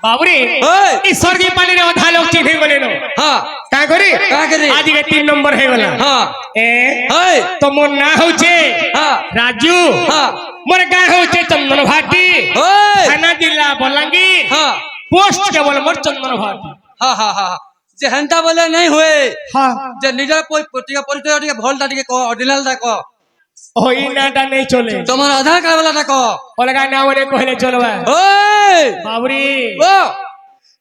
बाबूरे ई स्वर्गीय पानी रे अधा लोग चिन्ह गले नो हां का करे आज के 3 नंबर है वाला हां ए तो मोर ना होचे हां राजू हां मोर गाय होचे चंदन भाटी थाना जिला बलांगीर हां पोस्ट केवल मोर चंदन भाटी हां हां हां जे हंता बोले नहीं हुए हां जे निजर परिचय टिके भलटा टिके को ऑर्डिनल टा को ओई नाटा नहीं चले তোমার আধার কার্ড वाला টা को अलगा ना ओरे कहले चलवा ओए बाबूरी ओ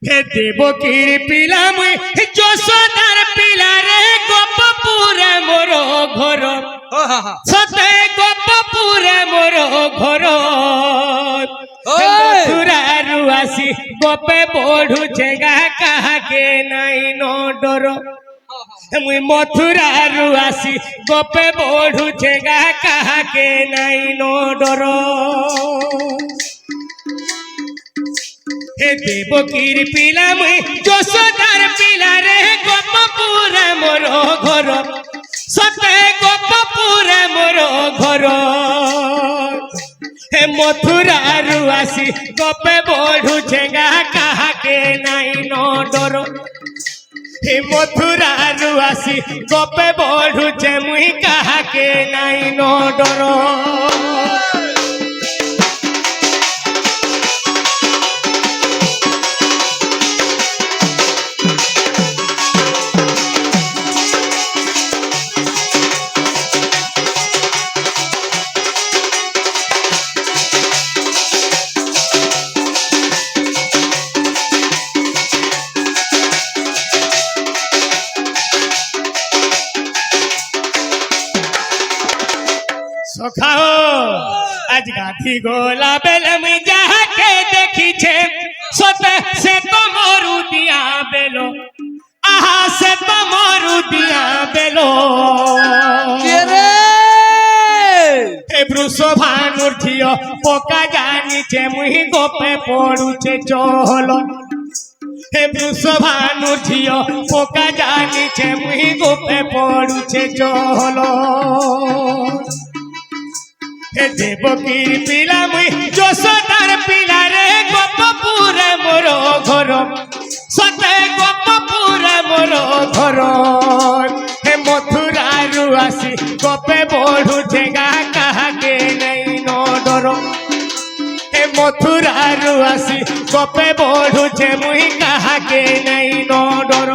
हे देवकीर पिला मुई যশোদার পিলা রে গোপপুরে মোর ঘর ओ हां हां সতে গোপপুরে মোর ঘর ओए মথুরারু আসি গোপে বড়ুছে গা কাহাকে নাই ন ডর মুই মথুরারু আসি গোপে বড়ুছে গা কাহাকে নাই ন ডর হে দেবকীর পিলা মুই যশোদার পিলা রে গোপপুরে মোর ঘর সতে গোপপুরে মোর ঘর হে মথুরারু আসি গোপে বড়ুছে গা কাহাকে নাই ন ডর হে মথুরারু আসি গোপে বড়ুছে মুই কাহাকে নাই ন ডর সখাও আজ গাধি গোলা বেলে মুই যাহাকে দেখিছে সতে সে তো মরু দিয়া বেলো আহা সে তো মরু দিয়া বেলো কে রে হে বৃষভানুর ঝিও পোকা জানিছে মুই গোপে পড়ুছে চহল হে বৃষভানুর ঝিও পোকা জানিছে মুই গোপে পড়ুছে চহল হে দেবকীর পিলা মুই যশোদার পিলা রে গোপপুরে মোর ঘর সতে গোপপুরে মোর ঘর হে মথুরারু আসি গোপে বড়ুছে গা কাহাকে নাই ন ডর হে মথুরারু আসি গোপে বড়ুছে মুই কাহাকে নাই ন ডর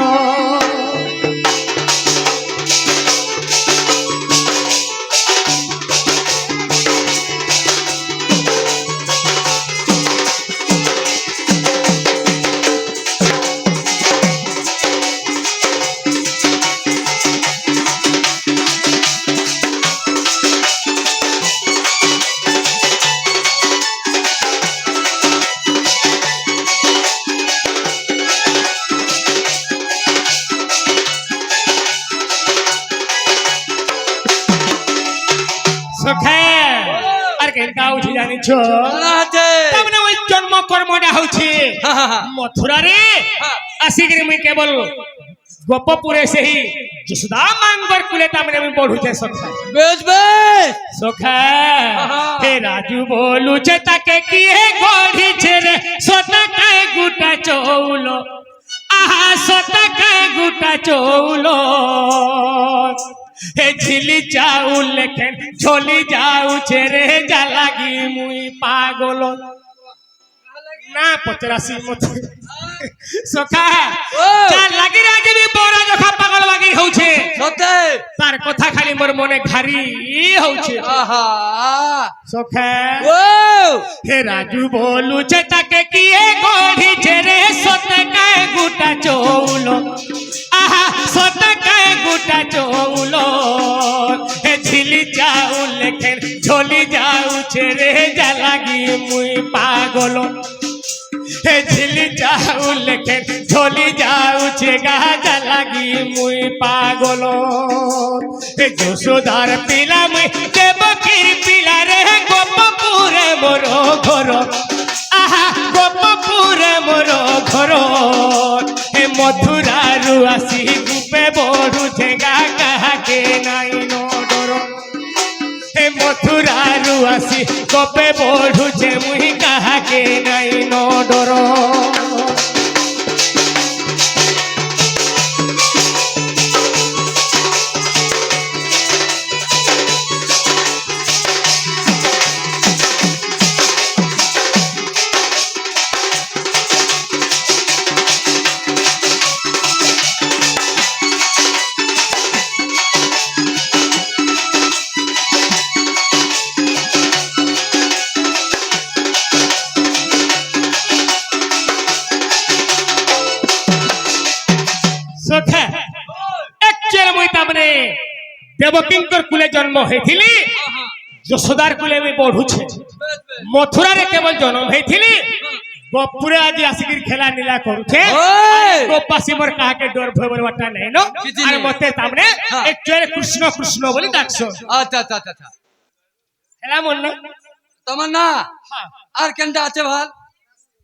উঠি জানিছ তারমানে ওই জন্ম কর্মটা হচ্ছে মথুরা রে আসিকি মুই কেবল গোপপুরে সেই যশোদা মাঙ্গর কুলে তারমানে আমি পড়ুছে সখা বেশ বেশ সখা হে রাজু বলুছে তাকে কি হে গড়িছে রে সতকায় গুটা চৌল আহা সতকায় গুটা চৌল হে ঝিলি চাউল লেখেন ঝলি যাউছে রে যা লাগি মুই পাগল না পচরাসি মতে সখা যা লাগি রে যে বড় যখা পাগল লাগি হউছে সতে তার কথা খালি মোর মনে ঘারি হউছে আহা সখা ও হে রাজু বলুছে তাকে কি এ গড়িছে রে সতকায় গুটা চৌল আহা সতকায় গুটা চৌল হে ঝিলি চাউল লেখেন ঝলি যাউছে রে যা লাগি মুই পাগল হে ঝিলি চাউল লেখেন ঝলি যাউছে গা যা লাগি মুই পাগল হে যশোদার পিলা মুই দেবকীর পিলা রে গোপপুরে মোর ঘর আহা গোপপুরে মোর ঘর হে মথুরারু আসি গুপে বড়ুছে গা কাহাকে নাই ন ডর হে মথুরারু আসি গোপে বড়ুছে মুই কাহাকে নাই ন ডর দেবকীঙ্কর কুলে জন্ম হয়েছিলি যশোদার কুলে আমি বঢ়ুছে মথুরারে কেবল জন্ম হয়েছিলি গোপুরে আজ আসিকি খেলা নীলা করছে গোপাসী মোর কাহাকে ডর ভয় বলবাটা নাই নো আর মতে তামনে একচুয়ালি কৃষ্ণ কৃষ্ণ বলি ডাকছ আচ্ছা আচ্ছা আচ্ছা আচ্ছা হেলা মন না তোমার না আর কেনটা আছে ভাল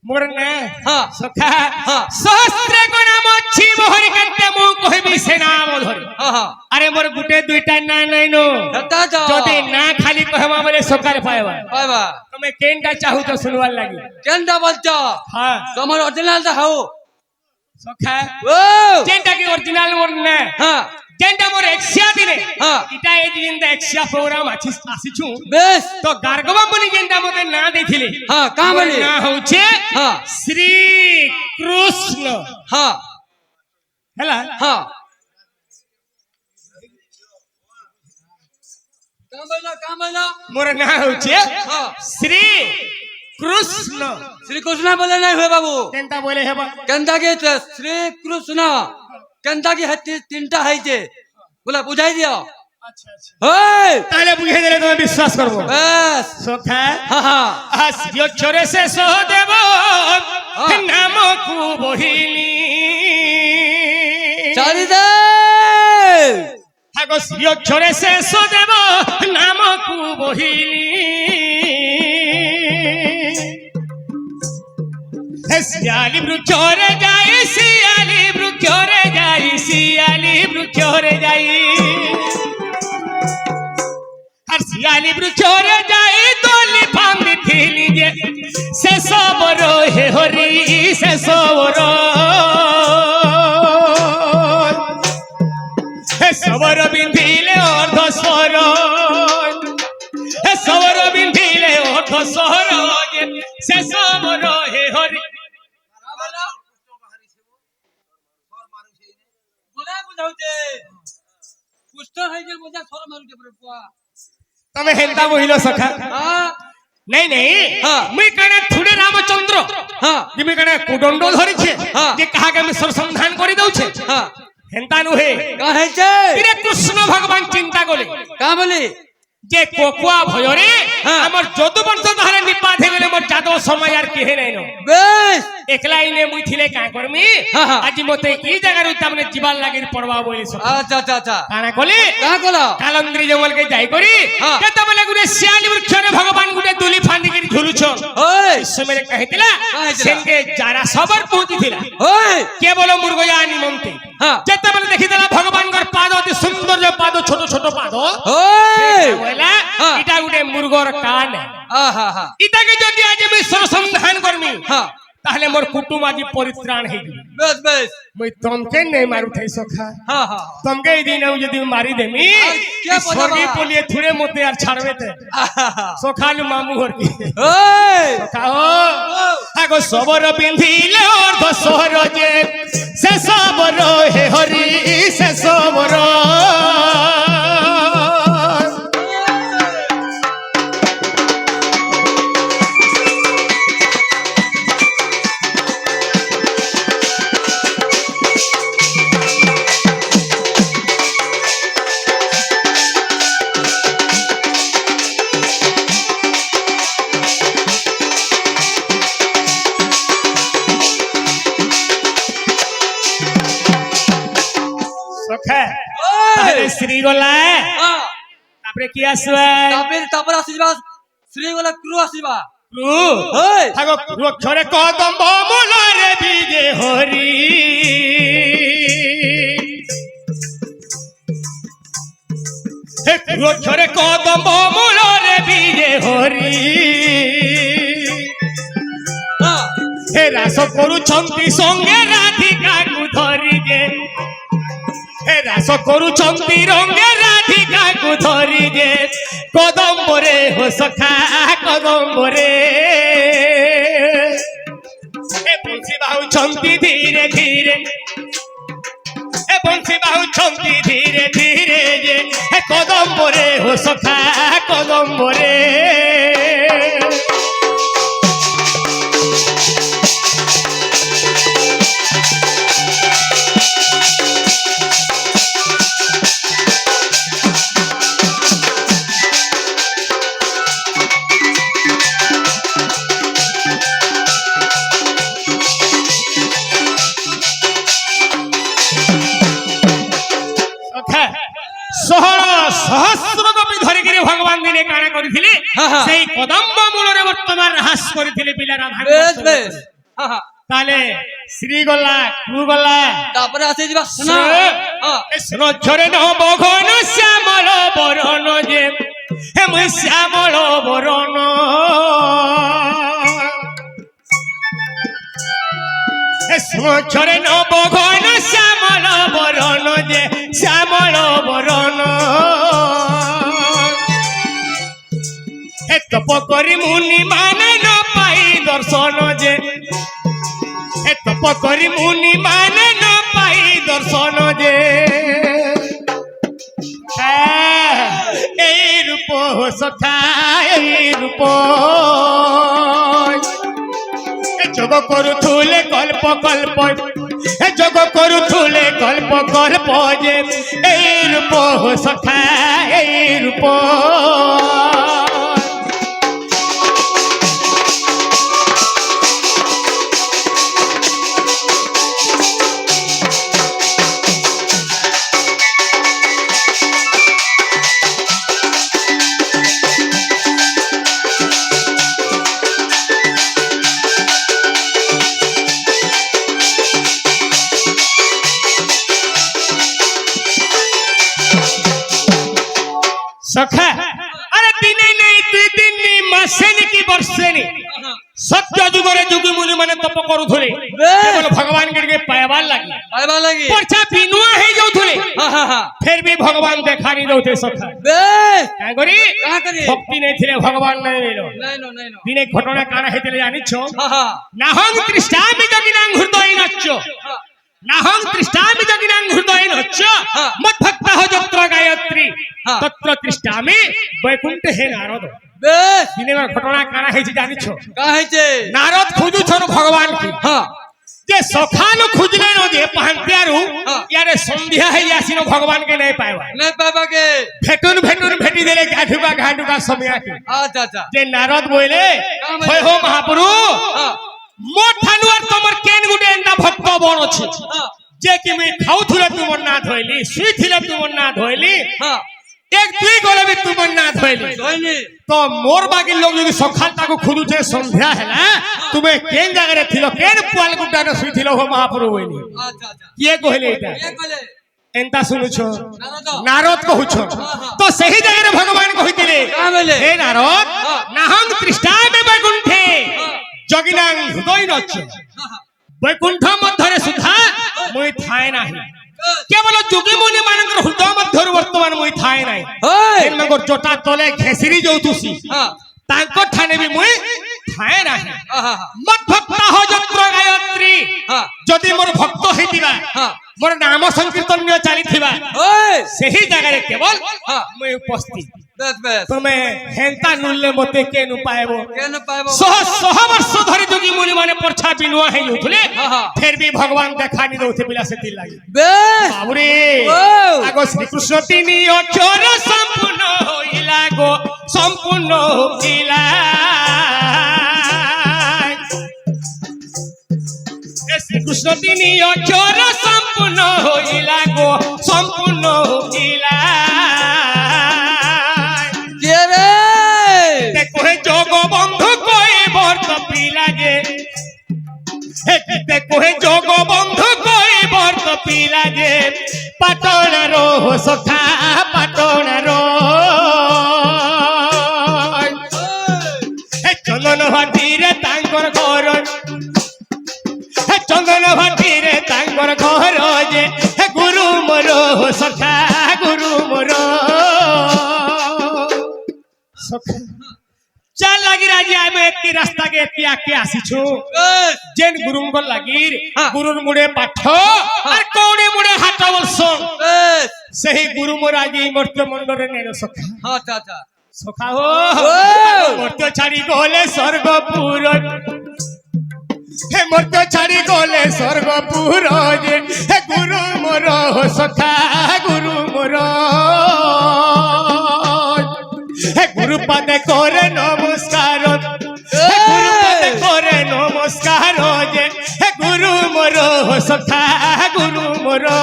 মোর না হ্যাঁ সখা হ্যাঁ সহস্রে কোন মচ্ছি মোহরি কান্তে মু কহিবি সে নাম ধরি হ্যাঁ আরে মোর গুটে দুইটা না নাই নো হেতা যাও যদি না খালি কহবা বলে সকাল পাইবা পাইবা তুমি কেনটা চাহু তো শুনবার লাগি কেনটা বলছ হ্যাঁ তোমার অরিজিনালটা হাও সখা ও যেটা কি অরিজিনাল মোর না হ্যাঁ যেটা মোর এক্সিয়া দিনে হ্যাঁ এটা এই যেটা এক্সিয়া প্রোগ্রাম আসিছু বেশ তো গার্গবা বনি যেটা মতে না দেখিলে হ্যাঁ কা বলি না হচ্ছে হ্যাঁ শ্রী কৃষ্ণ হ্যাঁ হেলা হ্যাঁ কামনা মোর না হচ্ছে হ্যাঁ শ্রী কৃষ্ণ শ্রীকৃষ্ণ বলে নাই হয় বাবু কেনটা বলে হেবা কেনটা কি শ্রীকৃষ্ণ কেনটা কি হাতি তিনটা হইছে বলে বুঝাই দিও আচ্ছা আচ্ছা ওই তাহলে বুঝে দিলে তুমি বিশ্বাস করবো বেশ সখা হ্যাঁ হ্যাঁ হাস্য ছরে শেষ দেব নামকু বহিলি চারিদে হাস্য ছরে শেষ দেব নামকু বহিলি শিয়ালি বৃক্ষরে যাই শিয়ালি বৃক্ষরে যাই শিয়ালি বৃক্ষরে যাই আর শিয়ালি বৃক্ষরে যাই দলি ফাঙ্গি থিলি যে শেষ বর হে হরি শেষ বর হে সবর বিন্ধিলে অর্ধ স্বর হে সবর বিন্ধিলে অর্ধ স্বর শেষ বর হে হরি તમે હેલતા બોલો સખા નહીં નહીં મુઈ કણે થુડે રામચંદ્ર જેમી કણે કુડંડો ધરી છે જે કાહા કે અમે સરસંધાન કરી દઉં છે হেনতা নুহে তিরে কৃষ্ণ ভগবান চিন্তা করে কা বলি যে কোকুয়া ভয়রে আমার যদু বংশ ধারে নিপাত হয়ে গেলে মোর যাদব সময় আর কেহে নাই নো বেশ একলা ইনে মুই থিলে কা করমি আজি মতে এই জায়গার তামনে জীবাল লাগির পড়বা বলি সব আচ্ছা আচ্ছা আচ্ছা কানা কলি কা কলা কালন্দ্রি জঙ্গল কে যাই করি কেতে বলে গুরে শিয়ালি বৃক্ষরে ভগবান গুরে দুলি ফান্দি করে ঝুলুছ ওই সময় কহিতলা সেঙ্গে যারা সবার পৌঁছিলা ওই কেবল মুরগয়া নিমন্তে যেতে বলে দেখিতলা ভগবান গর পাদ অতি সুন্দর পাদ ছোট ছোট পাদ ওই বলা এটা গুটে মুরগর কান আহা হা ইটাকে যদি আজ আমি সরসন্ধান করমি হ্যাঁ তাহলে মোর কুটুম আজি পরিত্রাণ হই যাবে বেশ বেশ মই তমকে নেই মারু থাই সখা হ্যাঁ হ্যাঁ তমকে এই দিন যদি মারি দেমি क्या बोला স্বর্গে बा? পলিয়ে থুড়ে মতে আর ছাড়বে তে সখালু মামু হর কি ওই সখা ও আগো সবর বিন্ধিলে অর্ধ সহর যে সে সবর হে হরি সে সবর তাহলে শ্রী গলা তারপরে কি আসবে তারপরে আসিবা শ্রী বলে ক্রু আসিবা ক্রু ওই থাকো অক্ষরে কদম্ব মূলরে বিজে হরি হে অক্ষরে কদম্ব মূলরে বিজে হরি হে রাস করুছন্তি সঙ্গে রাধিকাকু ধরি যে হে রাস করুছন্তি রঙ্গে রাধিকাকু ধরি যে কদম্বরে হো সখা কদম্বরে হে বংশী বাহুছন্তি ধীরে ধীরে হে বংশী বাহুছন্তি ধীরে ধীরে যে হে কদম্বরে হো সখা কদম্বরে সহস্র কপি ধরিকি ভগবান দিনে কাଣା করিଥିଲେ হ্যাঁ, হ্যাঁ। সেই কদম্ব মূলরে বর্তমান হ্রাস করিଥିଲେ পিলা রাধা বেশ বেশ হ্যাঁ, হ্যাঁ। তাহলে শ্রী গলা ক্রু গলা তারপরে আসে যাবা সোনা হ্যাঁ। স্নঝরে নবঘন শ্যামল বরণ যে হে মুই শ্যামল বরণ স্নঝরে নবঘন শ্যামল বরণ যে শ্যামল বরণ হে তপ করি মুনি মানে ন পাই দর্শন যে হে তপ করি মুনি মানে ন পাই দর্শন যে এই রূপ সখা এই রূপ যোগ করুথুলে কল্প কল্প যোগ করুথুলে কল্প কল্প যে এই রূপ সখা এই রূপ সখা আরে দিনে নেই দুই দিন নেই মাসে নি কি বর্ষে নি সত্য যুগরে যুগ মুনি মানে তপ করুথলে কেবল ভগবান কে পাইবার লাগি পরছা বিনুয়া হই যাউথলে ফের भी भगवान देखा नहीं दउते सखा বেশ का करी কাহা করি भक्ति नहीं थिले भगवान नहीं मिलो নাইনো নাইনো दिने घटना काना हेतले जानिछो হ্যাঁ হ্যাঁ नाहं तृष्णामि जगिनां हृदय नच्च হ্যাঁ। नाहं तृष्णामि जगिनां हृदय नच्च हाँ। मद्भक्ता हो जत्र गायत्री हाँ। तत्र तृष्णामि वैकुंठ हे नारद বেশ दिने में घटना काना हेछि जानिछो কা হইছে नारद खोजुछन भगवान की হ্যাঁ जे सखानु खुजले न जे पांत्यारु हाँ। यारे संध्या है यासिनो भगवान के नहीं पाएवा নাই পাবাকে भेटुन भेटुन भेटी देले गाठुका घाटुका समय के আচ্ছা আচ্ছা जे नारद बोले हाँ, होय हो महाप्रभु হ্যাঁ मो ठानुआर तमर केन गुटे एंदा भक्त बन अछि হ্যাঁ जे कि मैं खाउथुले तुमर ना धोइली सुइथिले तुमर ना धोइली হ্যাঁ एक दुई गले भी तुमर ना धोइली ধইনি तो मोर बाकी लोग यदि सखाल ताको खुदुचे संध्या हैला तुम्हें केन जगह रे थिलो केन पुआल गुड्डा रे सुइथिलो हो महाप्रभु बोइली আচ্ছা আচ্ছা किए कहले एटा কে কলে एंता सुनुछो নারদ नारद कहूछो तो सही जगह रे भगवान कहितिले का बोले हे नारद हाँ। नाहं तृष्णामि वैकुंठे हाँ। जगिनां हृदय नच्च वैकुंठ मध्यरे सुधा मुई थाए नाही केवल जोगी मुनि मानकर हृदय मध्यरु वर्तमान मुई थाए नाही ওই एनमगर जोटा तले घेसिरी जोतुसी হ্যাঁ तांको ठाने भी मुई थाए नाही হ্যাঁ मत भक्त हो जत्र गायत्री হ্যাঁ जदि मोर भक्त हेतिबा হ্যাঁ मोर नाम संकीर्तन चलीथिबा ওই सही जगह केवल हाँ। मुई उपस्थित বেশ বেশ तुम्हें हेंता नुल्ले मते केनु पाएबो কেন পাইব सह सह वर्ष धरि जोगी मुनि माने परछा बिनुआ हे उठले हाँ, हाँ। फिर भी भगवान देखा नहीं दउथे बिला से तिल लागी বেশ बाबुरे ओ। आगो श्री कृष्ण तिनी अक्षर संपूर्ण होइला गो संपूर्ण होइला ए श्री कृष्ण तिनी अक्षर संपूर्ण होइला गो संपूर्ण होइला কে রে देखो हे जोग बंधु कोई बर्त पिला जे हे देखो हे जोग बंधु कोई बर्त पिला जे पाटण रो सखा पाटण रो हे चंदन भाटी रे तांकर घर हे चंदन भाटी रे तांकर घर जे हे गुरु मोरो सखा गुरु मोरो सखा चल लगी राजी आमे एती रास्ता के एती आके आसीछु বেশ जेन गुरुंग लागिर हाँ। गुरुर मुड़े पाठ और कोणे मुड़े हाथ बलसों বেশ सही गुरु मोराजी मर्त्य मंडल रे नेनो सखा আচ্ছা আচ্ছা सखा हो ओ। मर्त्य छाड़ी गोले स्वर्गपुर हे मर्त्य छाड़ी गोले स्वर्गपुर जे हे गुरु मोरो सखा गुरु मोरो हे गुरु पदे करे नमस्कार हे गुरु पदे करे नमस्कार जे हे गुरु मोरो सखा गुरु मोरो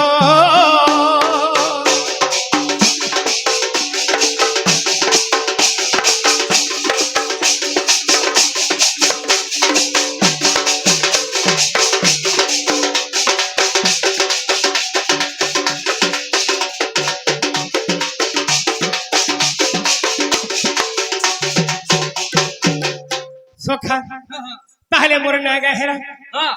ଆଜ୍ଞା ହେରା ହଁ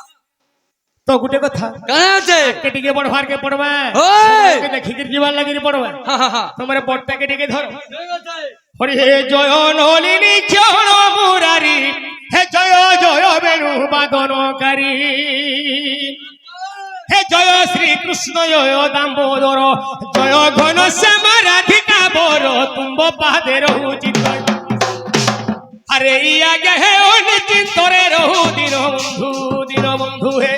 ତ ଗୋଟେ କଥା କାଣା ଅଛି କେ ଟିକେ ବଢବାର କେ ପଡବା ଓଏ! ଦେଖିକିରି ଯିବାର ଲାଗି ପଡବା ହଁ ହଁ ହଁ তোমার বড়টাকে ডেকে ধরো ঠিক আছে হরি হে জয় নলিনী চরণ মুরারি হে জয় জয় বেণু বাদনকারী হে জয় শ্রীকৃষ্ণ জয় দাম্বোদর জয় ঘন শ্যাম রাধিকা বর তুম্ব পাদে রহুচি আরে আগে হে অনিচিন্তরে রহু দিন বন্ধু হে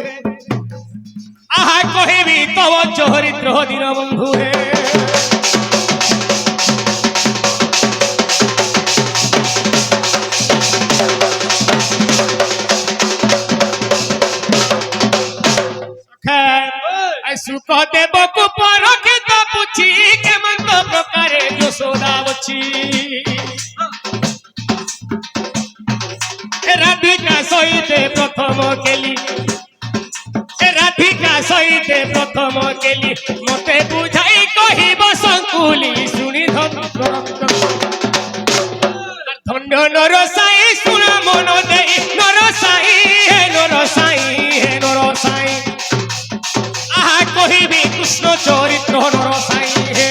আহা কহিবি তব চরিত্র দিন বন্ধু হে সুখ দেবকু পরখিত পুছি কেমন্ত প্রকারে যশোদা বছি রাধিকা সহিতে প্রথম কেলি রাধিকা সহিতে প্রথম কেলি মতে বুঝাই কহিব সংকুলি শুনি ধন্য নরসাই শুণ মন দেই নরসাই হে নরসাই হে নরসাই আহা কহিবি কৃষ্ণ চরিত্র নরসাই হে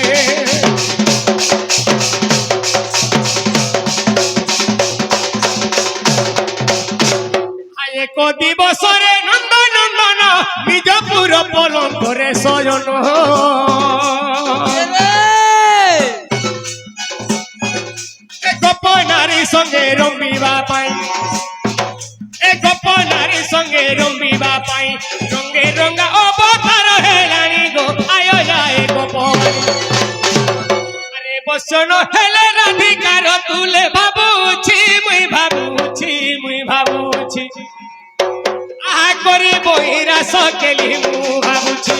এক দিবসরে নন্দনন্দন নিজ পুর পলঙ্করে শয়ন গোপ নারী সঙ্গে রমিবা পাই গোপ নারী সঙ্গে রমিবা পাই রঙ্গে রঙ্গা অবতার হেলানি গো আয় যায় গোপ আরে বসন হেলে রাধিকার তুলে ভাবুছি মুই ভাবুছি আহা করি বহিরা সকেলি মু ভাবুছি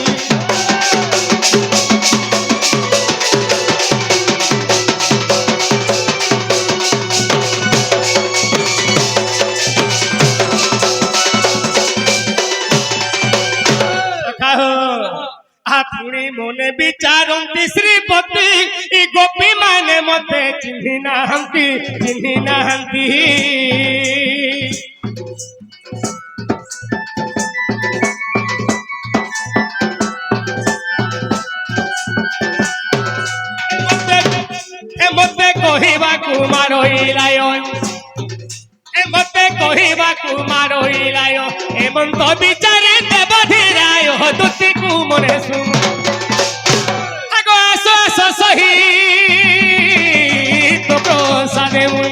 পুଣି মনে বিচারନ୍ତି শ্রীপতি ই গোপী মানে মতে চিহ্নি নাহাନ୍ତି মতে কহিବାକୁ মারইলায় মতে কহিବାକୁ মারইলায় এমন্ত বিচারে দেবধীরায় দুতিକୁ মনে শুন আগ আস আস সহি তো প্রসাদে মুই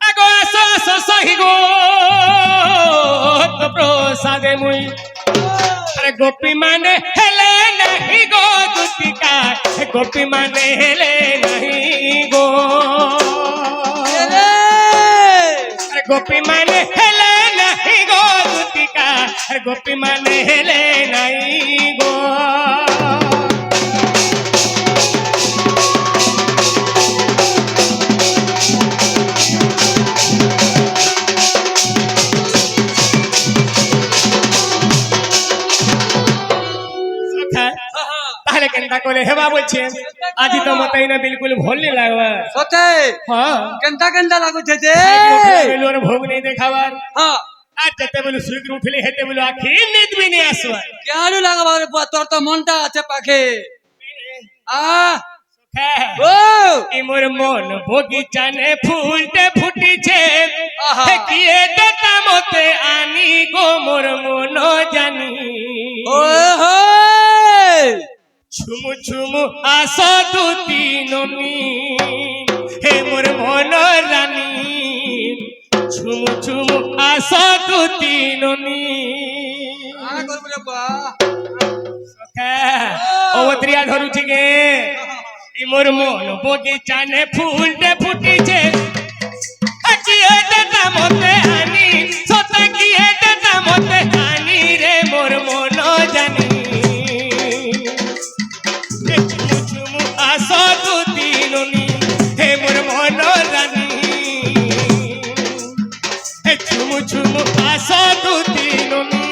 আগ আস আস সহি গো তো প্রসাদে মুই আরে গোপী মানে হেলে নাহি গো দুতিকা গোপী মানে হেলে নাহি গো গোপী মানে হেলে নাহি গো দুতিকা গোপী মানে হেলে নাই গো তাহলে কেনটা করে হেবা বলছে আজি তো মতে না বিলকুল ভাল নি লাগবা সতে হ্যাঁ কেনটা কেনটা লাগুছে যে বেলুর ভোগ নেই দেখাবার হ্যাঁ আর যেতে বলু শুইকে উঠলি হেতে বলু আখি নিদ বি নি আসবা কেন লাগাবার তোর তো মনটা আছে পাখে ও ই মোর মন বগিচানে ফুলতে ফুটিছে আহা। কিয়ে দেতা মতে আনি গো মোর মন জানি ও হো ছুমু ছুমু আস দুতি ননি হে মোর মন রানী ছুমু ছুমু আস দুতি ননি অবত্রিয়া ধরুছি গে ই মোর মন বগিচানে ফুলতে ফুটিছে কিয়ে দেতা মতে আনি সত কিয়ে দেতা মতে আনি রে মোর মন জানি ছুমু ছুমু আস দুতি ননি হে মোর মন রানী ছুমু ছুমু আস দুতি ননি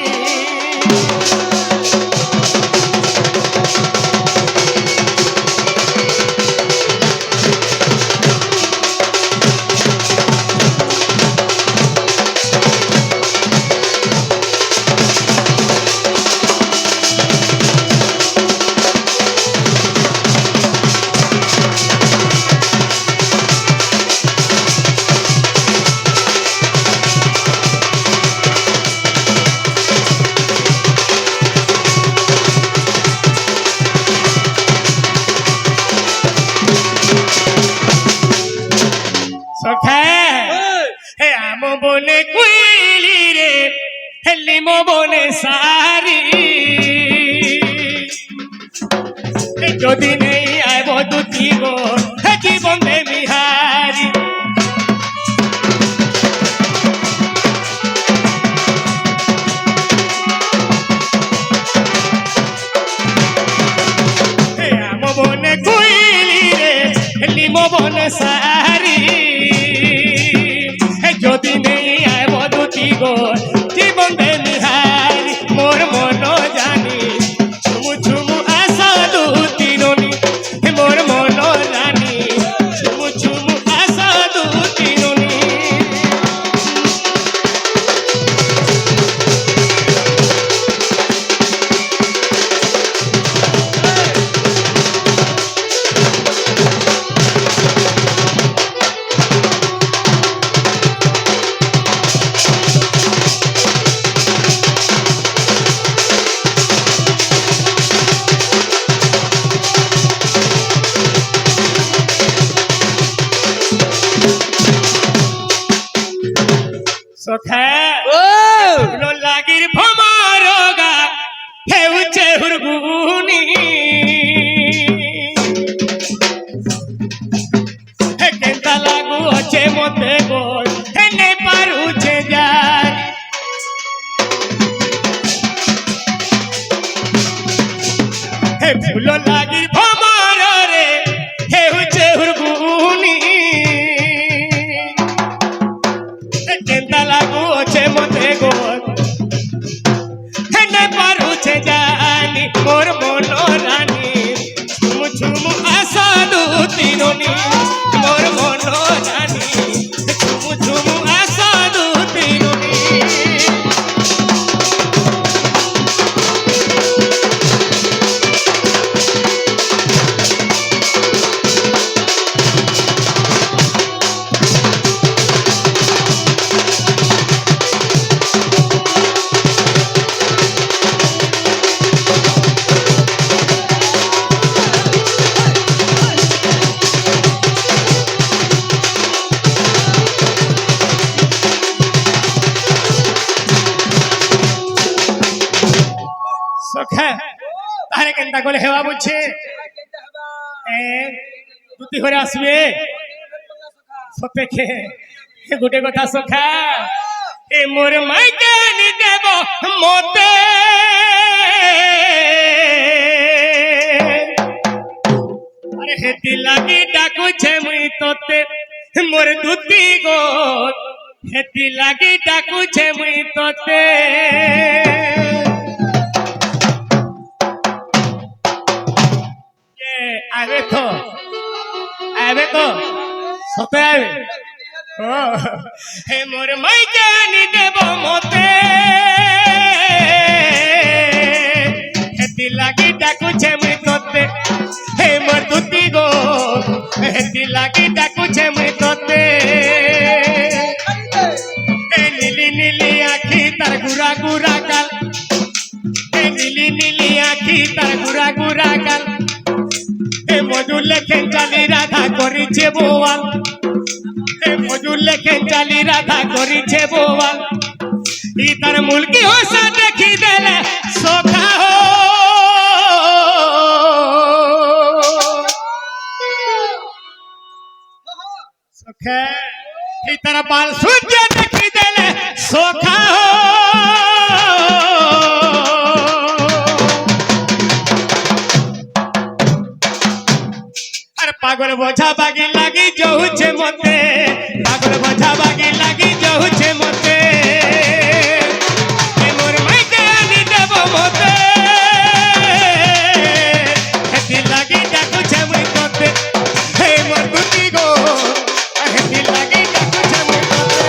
বনে সারি যদি নেই আইব দুটি গো জীবন দেবী হারি আম বনে কুইলি রে লিম বনে সারি যদি নেই আইব দুটি গো জীবন দেবী হারি মোর মন জানি ছুমু ছুমু আসা দুটি ননি মোর মন জানি ছুমু ছুমু আসা দুটি ননি সখা ও লো লাগির ভমারগা হেউছে হুরগুনি হে কেনতা লাগু আছে মতে গোল হে নে পারুছে যার হে ফুল লাগির ভমার রে হেউছে হুরগুনি কেনতা লাগু আছে মতে গোল হেনে পারুছে জানি মোর মন রানী ছুমু ছুমু আসা দুটি ননি মোর মন রানী ছুমু ছুমু আসা দুটি ননি সখা তাহলে কেনতা করে হেওয়া বুঝছে দুটি করে আসবে সতেকে গোটে কথা সখা এ মোর মাইকে নি দেব মতে আরে হেতি লাগি ডাকুছে মুই তোতে মোর দুটি গো হেতি লাগি ডাকুছে মুই তোতে আবে তো সতে আবে ও হে মোর মাইকে নি দেব মতে হেতি লাগি ডাকুছে মুই তোতে হে মোর দুটি গো হেতি লাগি ডাকুছে মুই তোতে এ নীলি নীলি আখি তার গুড়া গুড়া গাল এ নীলি নীলি আখি তার গুড়া গুড়া গাল এ মজুর লেখেন চালি রাধা করিছে বোয়াল এ মজুর লেখেন চালি রাধা করিছে বোয়াল ই তার মুলকি হোসা দেখি দেলে সখা হো সখা ই তার বাল সূর্য দেখি দেলে সখা হো পাগল বোঝা বাগি লাগি যাউছে মতে পাগল বোঝা বাগি লাগি যাউছে মতে এ মোর মাইকে আনি দেব মতে হেতি লাগি ডাকুছে মুই তোতে হে মোর দুটি গো হেতি লাগি ডাকুছে মুই তোতে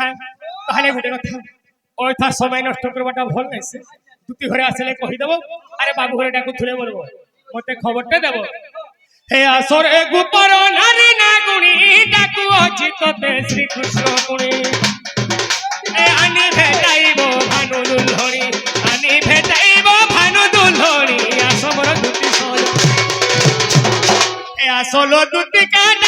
সখা তাহলে গোটে কথা অযথা সময় নষ্ট করবাটা ভাল নাইছে দুটি ঘরে আসলে কহিদেব আরে বাবু ঘরে ডাকুথুলে বলব মতে খবরটা দেব হে আসরে গোপর নারী না গুণী ডাকু অছি ততে শ্রীকৃষ্ণ গুণী এ আনি ভেটাইব ভানু দুলহরি আনি ভেটাইব ভানু দুলহরি আসবর দুটি সল এ আসল দুটি কান